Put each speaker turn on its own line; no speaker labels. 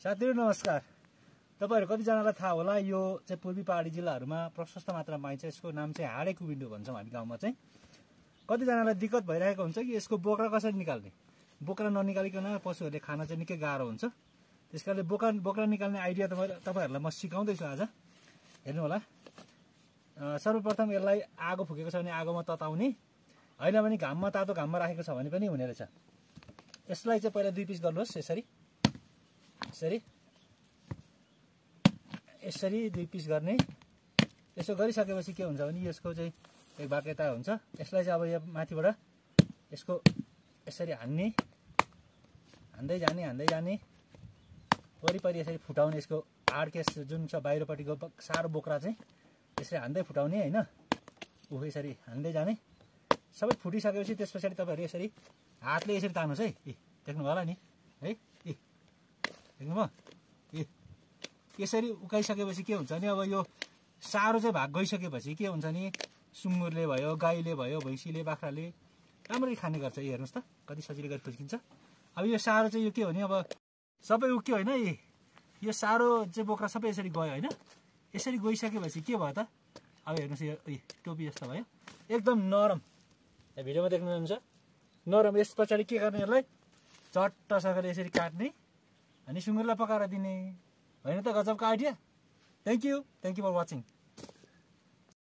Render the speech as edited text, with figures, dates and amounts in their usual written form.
साथीहरु नमस्कार। तपाईहरु कतिजनालाई थाहा होला यो चाहिँ पूर्वी पहाडी जिल्लाहरुमा प्रशस्त मात्रामा पाइन्छ। यसको नाम चाहिँ हाडे कुबिन्डो भन्छौं हामी गाउँमा चाहिँ। कतिजनालाई दिक्कत भइरहेको हुन्छ कि यसको बोक्रा कसरी निकाल्ने। बोक्रा ननिकालिकन पशुहरुले खान चाहिँ निकै गाह्रो हुन्छ। त्यसकारणले बोक्रा निकाल्ने आइडिया तपाईहरुलाई म सिकाउँदै छु आज। हेर्नु होला। सर्वप्रथम यसलाई आगो फुकेको छ भने आगोमा तताउने, हैन भने घाममा तातो घाममा राखेको छ भने पनि हुने रहेछ। यसलाई चाहिँ पहिला 2 पिस गर्नुहोस् यसरी। यसरी 2 पिस गर्ने। यसो गरिसकेपछि के हुन्छ भने यसको चाहिँ एक बाक्यता हुन्छ। यसलाई चाहिँ अब यो माथिबाट यसको यसरी हान्दै जाने वरिपरि यसरी फुटाउने। यसको आडकेस जुन छ बाहिरपट्टिको सारो बोक्रा चाहिँ यसरी हान्दै फुटाउने हैन। यसरी हान्दै जाने। सबै फुटिसकेपछि त्यसपछि तपाईहरु यसरी हातले यसरी तान्नुस् है। देख्नु होला नि है। देख्नुभयो? यसरी उकाइसकेपछि के हुन्छ नि अब यो सारो चाहिँ भाग गइसकेपछि के हुन्छ नि सुँगुरले भयो, गाईले भयो, भैँसीले, बाख्राले राम्ररी खाने गर्छ। हेर्नुस् त कति सजिलो गरी फुस्किन्छ। अब यो सारो चाहिँ यो के हो नि अब सबै उक्यो हैन। यो सारो चाहिँ बोक्रा सबै यसरी गयो हैन। यसरी गइसकेपछि के भयो त अब हेर्नुस् यो टोपी जस्तो भयो। एकदम नरम। यहाँ भिडियोमा देख्नुहुन्छ नरम। यसपछि के गर्ने यसलाई चट्टसँगले यसरी काट्ने अनि सुँगुरलाई पकाएर दिने। हैन त गजबको idea. Thank you for watching.